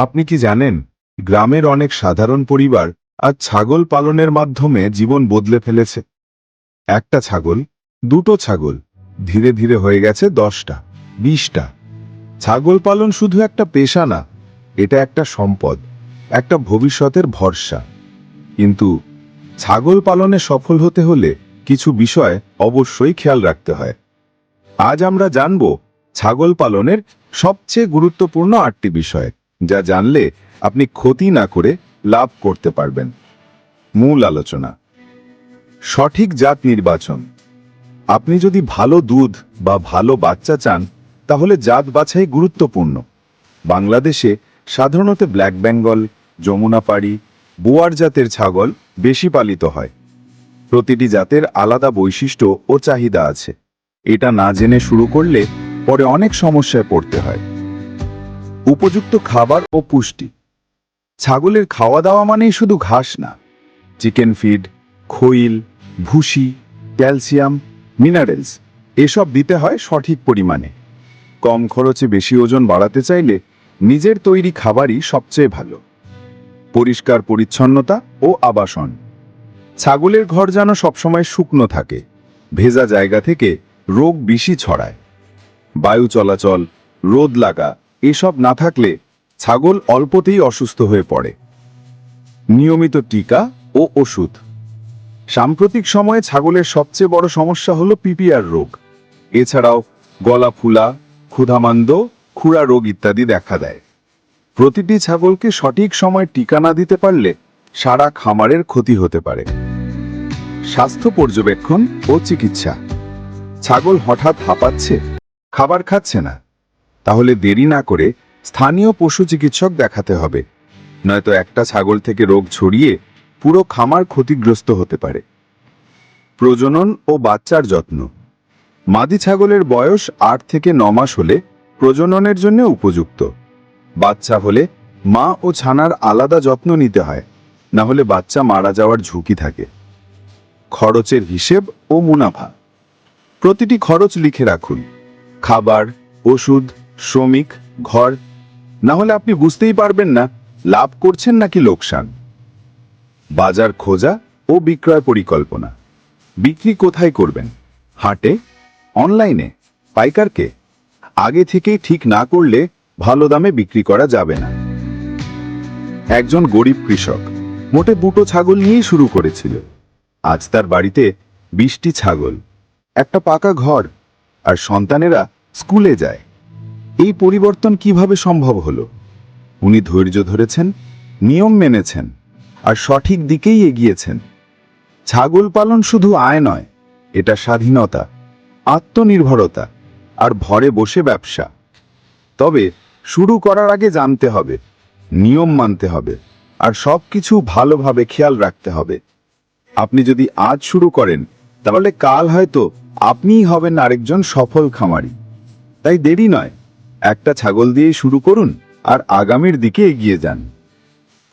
আপনি কি জানেন, গ্রামের অনেক সাধারণ পরিবার আজ ছাগল পালনের মাধ্যমে জীবন বদলে ফেলেছে। একটা ছাগল, দুটো ছাগল, ধীরে ধীরে হয়ে গেছে 10টা, 20টা। ছাগল পালন শুধু একটা পেশা না, এটা একটা সম্পদ, একটা ভবিষ্যতের ভরসা। কিন্তু ছাগল পালনে সফল হতে হলে কিছু বিষয় অবশ্যই খেয়াল রাখতে হয়। আজ আমরা জানব ছাগল পালনের সবচেয়ে গুরুত্বপূর্ণ 8টি বিষয়, যা জানলে আপনি ক্ষতি না করে লাভ করতে পারবেন। মূল আলোচনা: সঠিক জাত নির্বাচন। আপনি যদি ভালো দুধ বা ভালো বাচ্চা চান, তাহলে জাত বাছাই গুরুত্বপূর্ণ। বাংলাদেশে সাধারণত ব্ল্যাক বেঙ্গল, যমুনাপাড়ি, বোয়ার জাতের ছাগল বেশি পালিত হয়। প্রতিটি জাতের আলাদা বৈশিষ্ট্য ও চাহিদা আছে। এটা না জেনে শুরু করলে পরে অনেক সমস্যায় পড়তে হয়। উপযুক্ত খাবার ও পুষ্টি। ছাগলের খাওয়া দাওয়া মানেই শুধু ঘাস না, চিকেন ফিড, খৈল, ভুসি, ক্যালসিয়াম, মিনারেলস এসব দিতে হয় সঠিক পরিমাণে। কম খরচে বেশি ওজন বাড়াতে চাইলে নিজের তৈরি খাবারই সবচেয়ে ভালো। পরিষ্কার পরিচ্ছন্নতা ও আবাসন। ছাগলের ঘর যেন সবসময় শুকনো থাকে। ভেজা জায়গা থেকে রোগ বেশি ছড়ায়। বায়ু চলাচল, রোদ লাগা এসব না থাকলে ছাগল অল্পতেই অসুস্থ হয়ে পড়ে। নিয়মিত টিকা ও ওষুধ। সাম্প্রতিক সময়ে ছাগলের সবচেয়ে বড় সমস্যা হলো পিপিআর রোগ। এছাড়াও গলা ফুলা, ক্ষুধামান্দ, খুরা রোগ ইত্যাদি দেখা দেয়। প্রতিটি ছাগলকে সঠিক সময় টিকা না দিতে পারলে সারা খামারের ক্ষতি হতে পারে। স্বাস্থ্য পর্যবেক্ষণ ও চিকিৎসা। ছাগল হঠাৎ হাঁপাচ্ছে, খাবার খাচ্ছে না, তাহলে দেরি না করে স্থানীয় পশু চিকিৎসক দেখাতে হবে। নয়তো একটা ছাগল থেকে রোগ ছড়িয়ে পুরো খামার ক্ষতিগ্রস্ত হতে পারে। প্রজনন ও বাচ্চার যত্ন। মাদি ছাগলের বয়স 8 থেকে 9 মাস হলে প্রজননের জন্য উপযুক্ত। বাচ্চা হলে মা ও ছানার আলাদা যত্ন নিতে হয়, না হলে বাচ্চা মারা যাওয়ার ঝুঁকি থাকে। খরচের হিসেব ও মুনাফা। প্রতিটি খরচ লিখে রাখুন: খাবার, ওষুধ, শ্রমিক, ঘর। না হলে আপনি বুঝতেই পারবেন না লাভ করছেন নাকি লোকসান। বাজার খোঁজা ও বিক্রয় পরিকল্পনা। বিক্রি কোথায় করবেন? হাটে, অনলাইনে, পাইকারকে? আগে থেকেই ঠিক না করলে ভালো দামে বিক্রি করা যাবে না। একজন গরিব কৃষক মোটে 2টো ছাগল নিয়েই শুরু করেছিল। আজ তার বাড়িতে 20টি ছাগল, একটা পাকা ঘর, আর সন্তানেরা স্কুলে যায়। এই পরিবর্তন কিভাবে সম্ভব হলো? উনি ধৈর্য ধরেছেন, নিয়ম মেনেছেন, আর সঠিক দিকেই এগিয়েছেন। ছাগল পালন শুধু আয় নয়, এটা স্বাধীনতা, আত্মনির্ভরতা আর ঘরে বসে ব্যবসা। তবে শুরু করার আগে জানতে হবে, নিয়ম মানতে হবে, আর সবকিছু ভালোভাবে খেয়াল রাখতে হবে। আপনি যদি আজ শুরু করেন, তাহলে কাল হয়তো আপনিই হবেন আরেকজন সফল খামারি। তাই দেরি নয়, একটা ছাগল দিয়ে শুরু করুন আর আগামীর দিকে এগিয়ে যান।